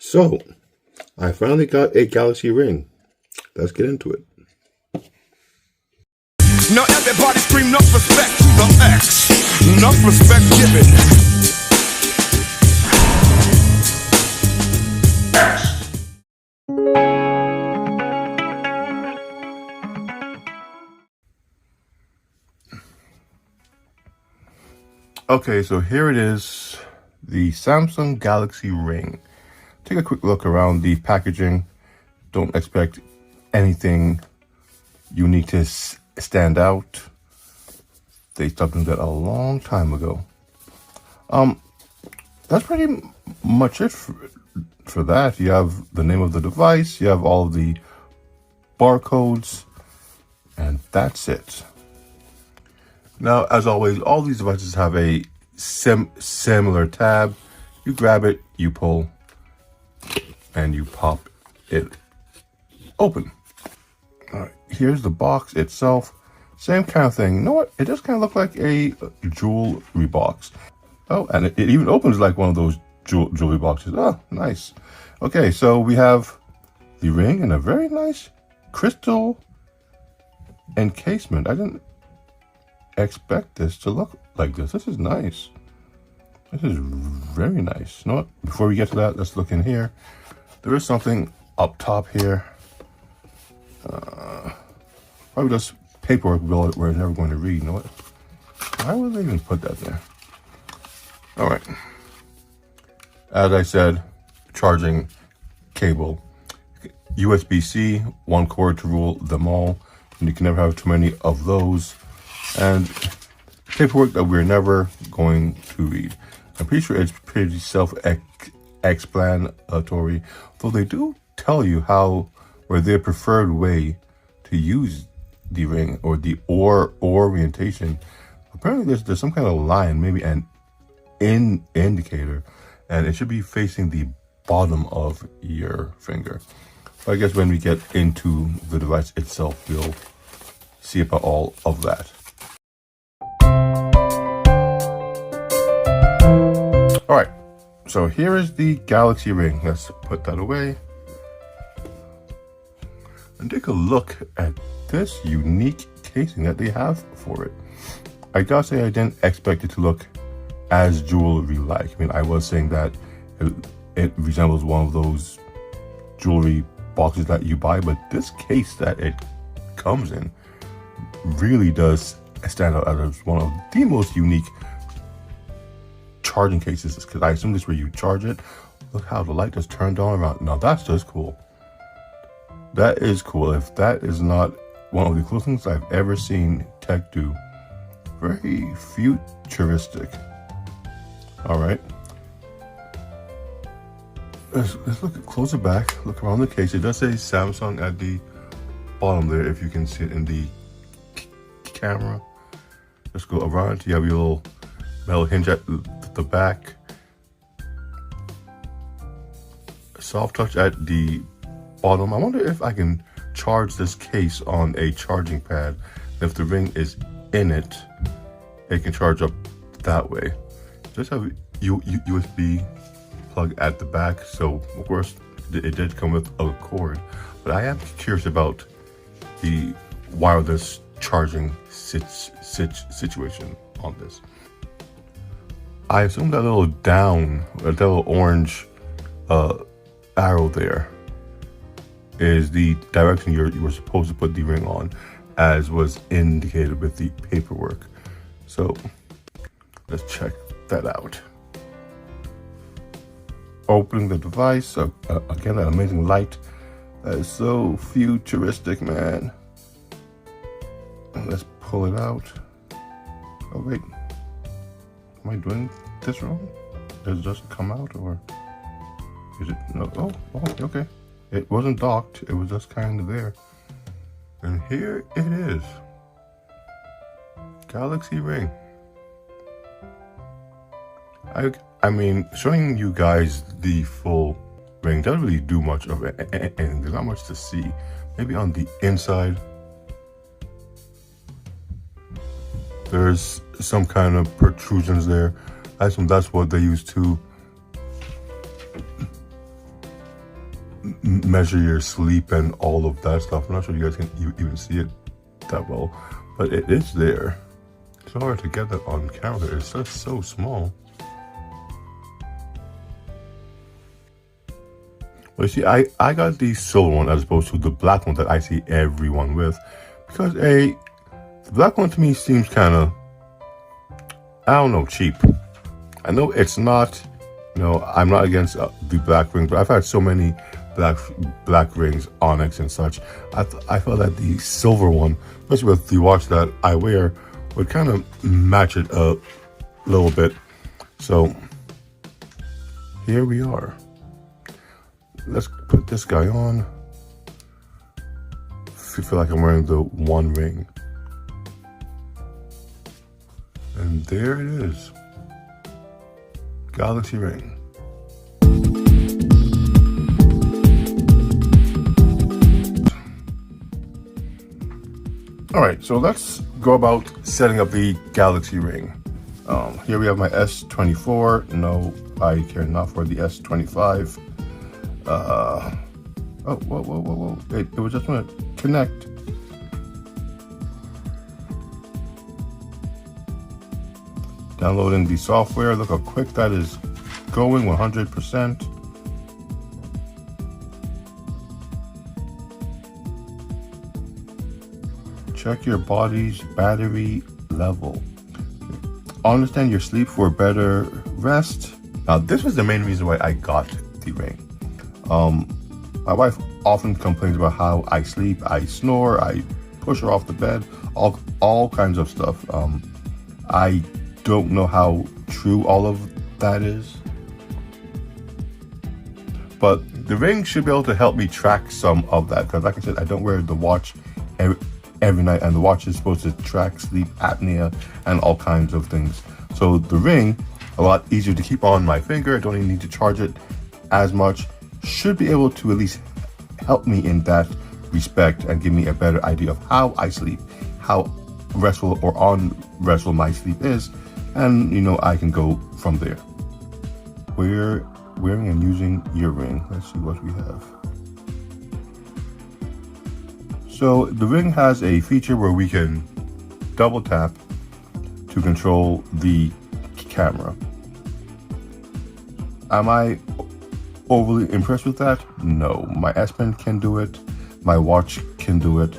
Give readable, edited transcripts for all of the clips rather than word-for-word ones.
So, I finally got a Galaxy ring. Let's get into it. Now everybody scream enough respect to the X. Enough respect given. Okay, so here it is, the Samsung Galaxy ring. Take a quick look around the packaging. Don't expect anything unique to stand out. They stopped doing that a long time ago. That's pretty much it for that. You have the name of the device, you have all of the barcodes, and that's it. Now, as always, all these devices have a similar tab. You grab it, you pull, and you pop it open. All right, here's the box itself. Same kind of thing. You know what? It does kind of look like a jewelry box. Oh, and it even opens like one of those jewelry boxes. Oh, nice. Okay, so we have the ring in a very nice crystal encasement. I didn't expect this to look like this. This is nice. This is very nice. You know what? Before we get to that, let's look in here. There is something up top here. Probably just paperwork we're never going to read. You know what? Why would they even put that there? All right. As I said, charging cable. USB-C, one cord to rule them all. And you can never have too many of those. And paperwork that we're never going to read. I'm pretty sure it's pretty self-explanatory, though they do tell you how or their preferred way to use the ring or the orientation. Apparently there's some kind of line, maybe an indicator, and it should be facing the bottom of your finger. But I guess when we get into the device itself, we'll see about all of that. All right, so here is the Galaxy ring. Let's put that away and take a look at this unique casing that they have for it. I gotta say, I didn't expect it to look as jewelry-like. I mean, I was saying that it resembles one of those jewelry boxes that you buy, but this case that it comes in really does stand out as one of the most unique charging cases, because I assume this is where you charge it. Look how the light just turned on around. Now that's just cool. That is cool. If that is not one of the coolest things I've ever seen tech do. Very futuristic. All right. Let's look closer back. Look around the case. It does say Samsung at the bottom there, if you can see it in the camera. Let's go around. You have your little metal hinge at the back. Soft touch at the bottom. I wonder if I can charge this case on a charging pad. If the ring is in it, it can charge up that way. Just have USB plug at the back, so of course it did come with a cord, but I am curious about the wireless charging situation on this. I assume that little that little orange arrow there is the direction you were supposed to put the ring on, as was indicated with the paperwork. So let's check that out. Opening the device, again, that amazing light. That is so futuristic, man. Let's pull it out. Oh wait, am I doing this wrong? Does it just come out, or is it? No. Oh, okay. It wasn't docked. It was just kind of there. And here it is. Galaxy ring. I mean, showing you guys the full ring doesn't really do much of anything. There's not much to see. Maybe on the inside, there's some kind of protrusions there. I assume that's what they use to measure your sleep and all of that stuff. I'm not sure you guys can even see it that well, but it is there. It's hard to get that on camera. It's just so small. But you see, I got the silver one as opposed to the black one that I see everyone with, because the black one to me seems kind of, I don't know, cheap. I know it's not, I'm not against the black ring, but I've had so many black rings, onyx and such. I felt that the silver one, especially with the watch that I wear, would kind of match it a little bit. So here we are. Let's put this guy on. I feel like I'm wearing the one ring. And there it is. Galaxy ring. All right, so let's go about setting up the Galaxy ring. Here we have my S24. No, I care not for the S25. Whoa. It was just going to connect. Downloading the software. Look how quick that is going, 100%. Check your body's battery level. Understand your sleep for better rest. Now, this was the main reason why I got the ring. My wife often complains about how I sleep, I snore, I push her off the bed, all kinds of stuff. I don't know how true all of that is, but the ring should be able to help me track some of that, because like I said, I don't wear the watch every night, and the watch is supposed to track sleep apnea and all kinds of things. So the ring, a lot easier to keep on my finger. I don't even need to charge it as much. Should be able to at least help me in that respect and give me a better idea of how I sleep, how restful or unrestful my sleep is, and I can go from there. We're wearing and using your ring. Let's see what we have. So the ring has a feature where we can double tap to control the camera. Am I overly impressed with that? No. My S Pen can do it, my watch can do it,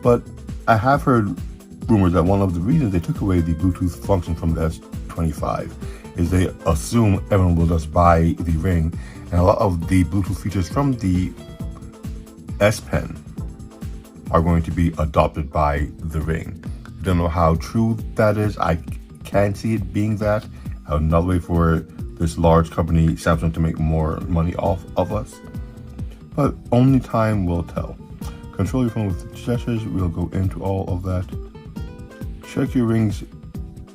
but I have heard rumors that one of the reasons they took away the Bluetooth function from the S25 is they assume everyone will just buy the ring, and a lot of the Bluetooth features from the S Pen are going to be adopted by the ring. I don't know how true that is. I can see it being that. Another way for this large company, Samsung, to make more money off of us. But only time will tell. Control your phone with gestures. We'll go into all of that. Check your ring's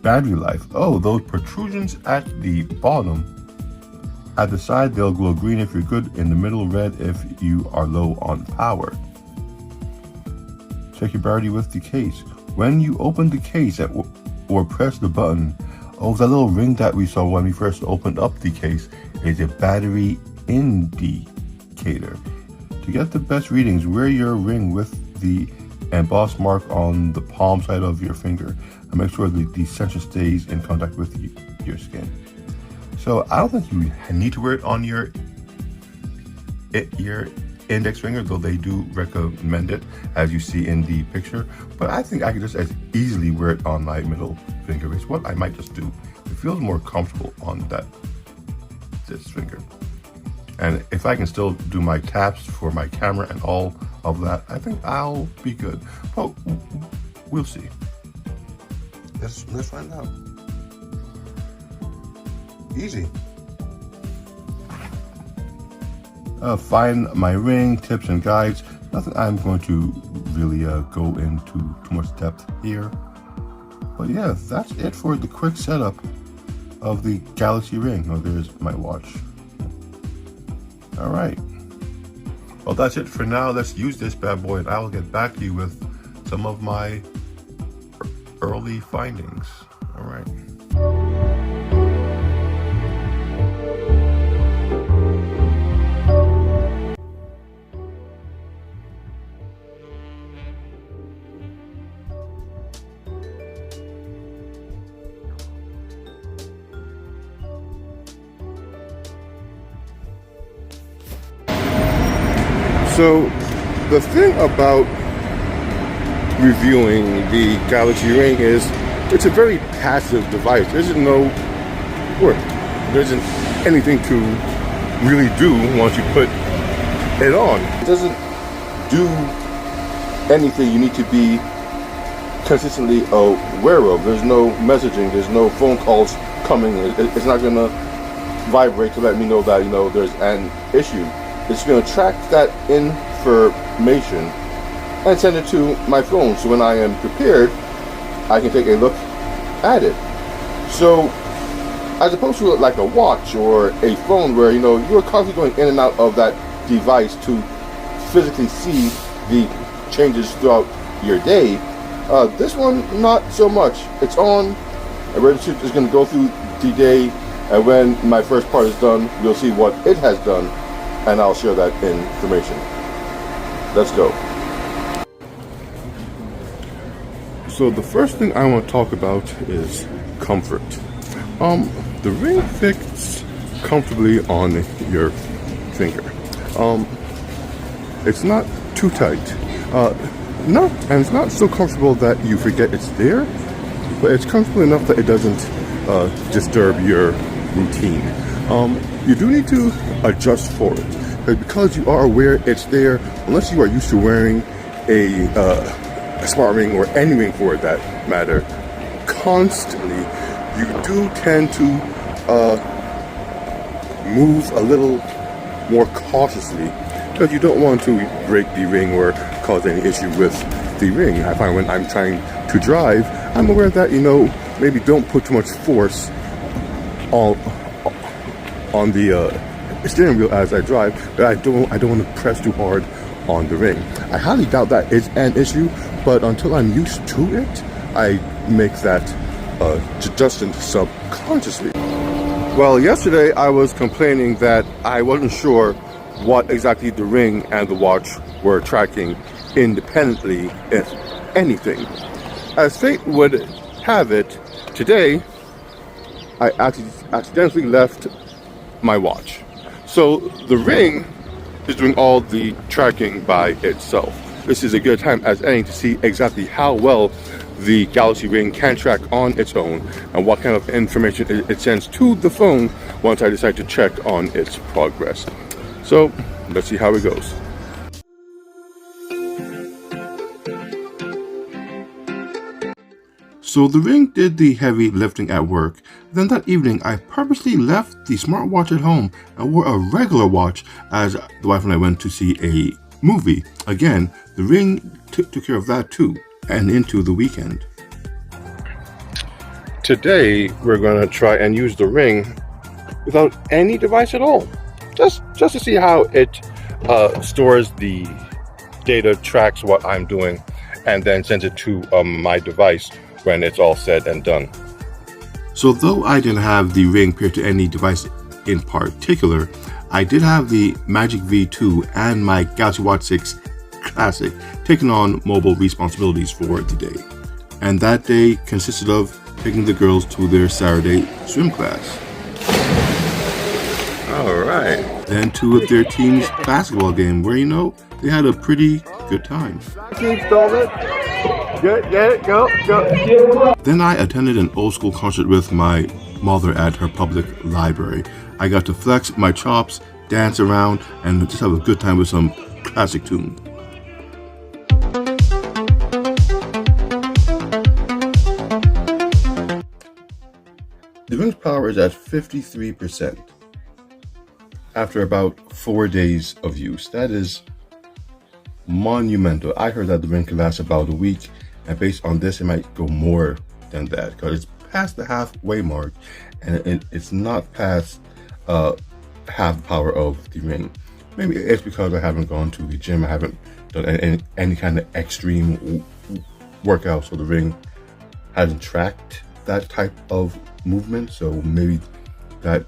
battery life. Oh, those protrusions at the bottom. At the side, they'll glow green if you're good. In the middle, red if you are low on power. Check your battery with the case. When you open the case or press the button, that little ring that we saw when we first opened up the case is a battery indicator. To get the best readings, wear your ring with the embossed mark on the palm side of your finger and make sure that the sensor stays in contact with your skin. So I don't think you need to wear it on your index finger, though they do recommend it, as you see in the picture. But I think I could just as easily wear it on my middle finger. It's what I might just do. It feels more comfortable on this finger. And if I can still do my taps for my camera and all of that, I think I'll be good. Well, we'll see. Let's find out. Easy. Find my ring, tips and guides. Nothing I'm going to really go into too much depth here. But yeah, that's it for the quick setup of the Galaxy ring. Oh, there's my watch. All right. Well, that's it for now. Let's use this bad boy, and I will get back to you with some of my early findings. All right. So the thing about reviewing the Galaxy Ring is it's a very passive device. There isn't no work. There isn't anything to really do once you put it on. It doesn't do anything you need to be consistently aware of. There's no messaging. There's no phone calls coming. It's not gonna vibrate to let me know that there's an issue. It's gonna track that information and send it to my phone. So when I am prepared, I can take a look at it. So as opposed to like a watch or a phone where you're constantly going in and out of that device to physically see the changes throughout your day, this one not so much. It's on, and it's going to go through the day, and when my first part is done, you'll see what it has done, and I'll share that information. Let's go. So the first thing I want to talk about is comfort. The ring fits comfortably on your finger. It's not too tight. And it's not so comfortable that you forget it's there, but it's comfortable enough that it doesn't disturb your routine. You do need to adjust for it, because you are aware it's there. Unless you are used to wearing a smart ring, or any ring for that matter, constantly, you do tend to move a little more cautiously, because you don't want to break the ring or cause any issue with the ring. I find when I'm trying to drive, I'm aware that maybe don't put too much force on the steering wheel as I drive, but I don't want to press too hard on the ring. I highly doubt that is an issue, but until I'm used to it, I make that adjustment subconsciously. Well, yesterday I was complaining that I wasn't sure what exactly the ring and the watch were tracking independently, if anything. As fate would have it, today I accidentally left my watch. So the ring is doing all the tracking by itself. This is a good time as any to see exactly how well the Galaxy Ring can track on its own, and what kind of information it sends to the phone once I decide to check on its progress. So let's see how it goes. So the ring did the heavy lifting at work. Then that evening, I purposely left the smartwatch at home and wore a regular watch as the wife and I went to see a movie. Again, the ring took care of that too, and into the weekend. Today, we're going to try and use the ring without any device at all. Just to see how it stores the data, tracks what I'm doing, and then sends it to my device when it's all said and done. So though I didn't have the ring paired to any device in particular, I did have the Magic V2 and my Galaxy Watch 6 Classic taking on mobile responsibilities for the day. And that day consisted of taking the girls to their Saturday swim class. Alright. Then to their team's basketball game where, they had a pretty good time. Get it, go. Then I attended an old school concert with my mother at her public library. I got to flex my chops, dance around, and just have a good time with some classic tune. The ring's power is at 53% after about 4 days of use. That is monumental. I heard that the ring can last about a week, and based on this, it might go more than that because it's past the halfway mark, and it's not past half the power of the ring. Maybe it's because I haven't gone to the gym. I haven't done any kind of extreme workout, so the ring hasn't tracked that type of movement. So maybe that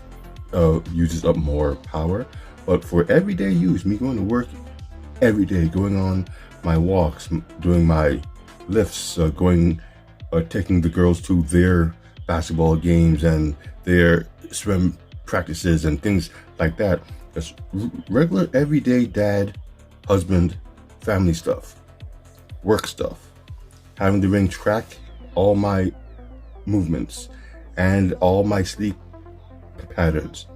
uses up more power. But for everyday use, me going to work every day, going on my walks, doing my lifts, taking the girls to their basketball games and their swim practices and things like that. Just regular everyday dad husband, family stuff, work stuff, having the ring track all my movements and all my sleep patterns.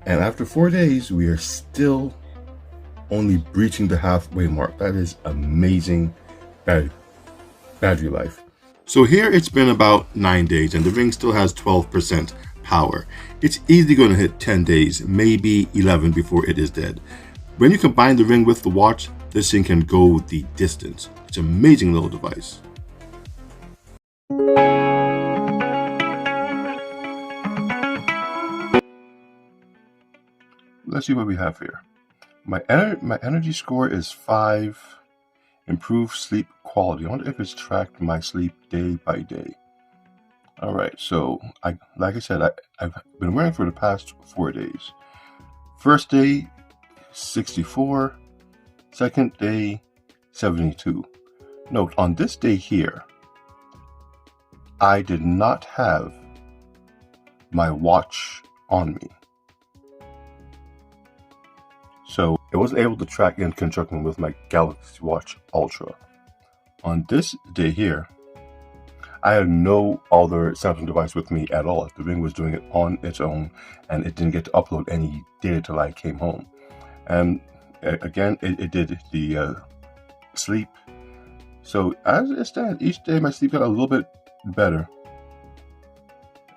And after 4 days, we are still only breaching the halfway mark. That is amazing battery life. So here it's been about 9 days and the ring still has 12% power. It's easily going to hit 10 days, maybe 11 before it is dead. When you combine the ring with the watch, this thing can go the distance. It's an amazing little device. Let's see what we have here. My energy score is 5. Improved sleep quality. I wonder if it's tracked my sleep day by day. All right, so like I said, I've been wearing for the past 4 days. First day, 64. Second day, 72. Note, on this day here, I did not have my watch on me. So it wasn't able to track in conjunction with my Galaxy Watch Ultra. On this day here, I had no other Samsung device with me at all. The ring was doing it on its own, and it didn't get to upload any data till I came home. And again, it did the sleep. So as it stands, each day my sleep got a little bit better,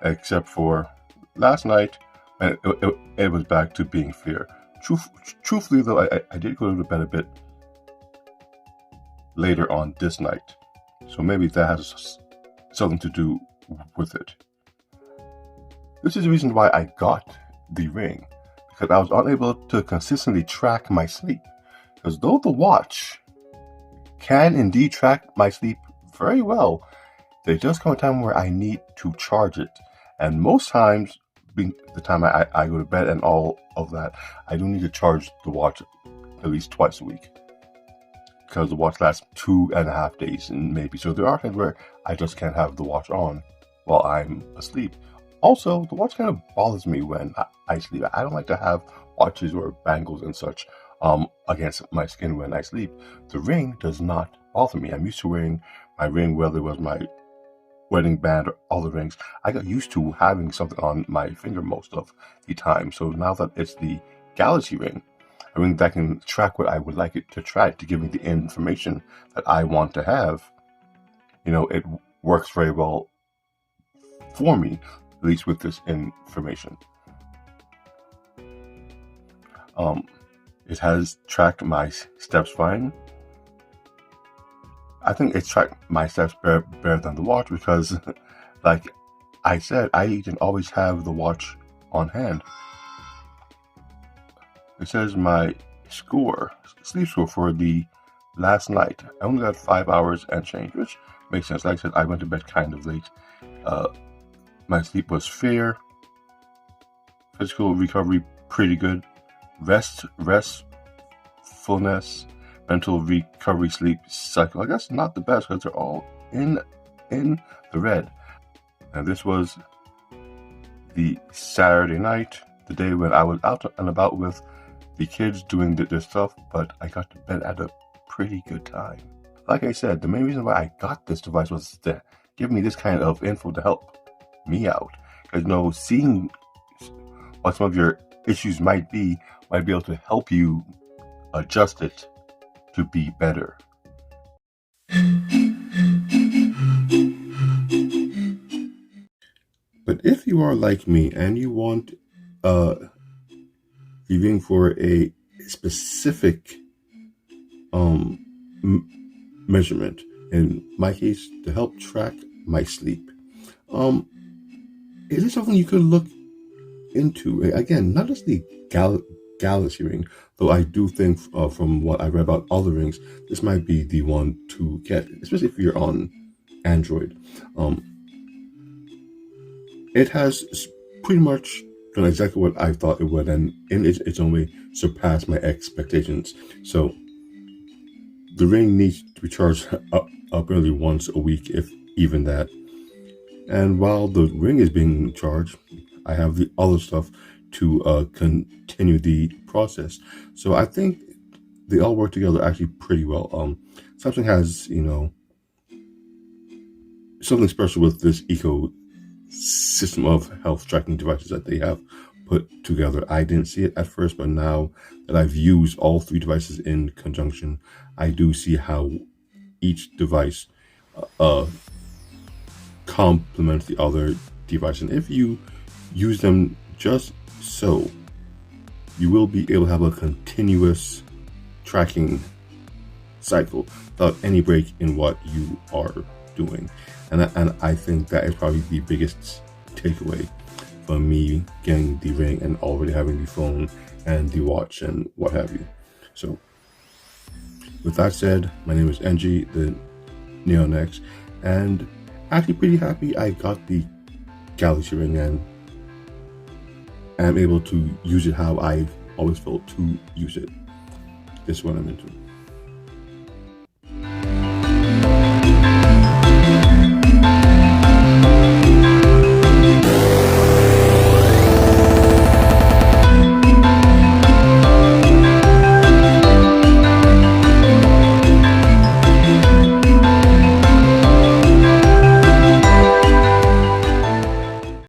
except for last night, and it was back to being fear. Truthfully, though, I did go to bed a bit later on this night, so maybe that has something to do with it. This is the reason why I got the ring, because I was unable to consistently track my sleep. Because though the watch can indeed track my sleep very well, there does come a time where I need to charge it, and most times, being the time I go to bed and all of that, I do need to charge the watch at least twice a week, because the watch lasts 2.5 days and maybe. So there are times where I just can't have the watch on while I'm asleep. Also, the watch kind of bothers me when I sleep. I don't like to have watches or bangles and such against my skin when I sleep. The ring does not bother me. I'm used to wearing my ring, whether it was my wedding band or other rings. I got used to having something on my finger most of the time. So now that it's the Galaxy ring, a ring that can track what I would like it to track to give me the information that I want to have, it works very well for me, at least with this information. It has tracked my steps fine. I think it's tracked my steps better than the watch because, like I said, I didn't always have the watch on hand. It says my sleep score for the last night. I only got 5 hours and change, which makes sense. Like I said, I went to bed kind of late. My sleep was fair. Physical recovery pretty good. Restfulness. Mental recovery, sleep cycle, I guess not the best because they're all in the red. And this was the Saturday night, the day when I was out and about with the kids doing their stuff, but I got to bed at a pretty good time. Like I said, the main reason why I got this device was to give me this kind of info to help me out. Because seeing what some of your issues might be able to help you adjust it to be better. But if you are like me and you want reviewing for a specific measurement, in my case, to help track my sleep, is this something you could look into? Again, not just the Galaxy ring, though I do think from what I read about other rings, this might be the one to get, especially if you're on Android. It has pretty much done exactly what I thought it would, and in its own way surpassed my expectations. So the ring needs to be charged up early once a week, if even that. And while the ring is being charged, I have the other stuff to continue the process. So I think they all work together actually pretty well. Samsung has, something special with this ecosystem of health tracking devices that they have put together. I didn't see it at first, but now that I've used all three devices in conjunction, I do see how each device complements the other device. And if you use them just so, you will be able to have a continuous tracking cycle without any break in what you are doing. And I think that is probably the biggest takeaway from me getting the Ring and already having the phone and the watch and what have you. So with that said, my name is NG, the Neonex, and actually pretty happy I got the Galaxy Ring and am able to use it how I've always felt to use it. This is what I'm into.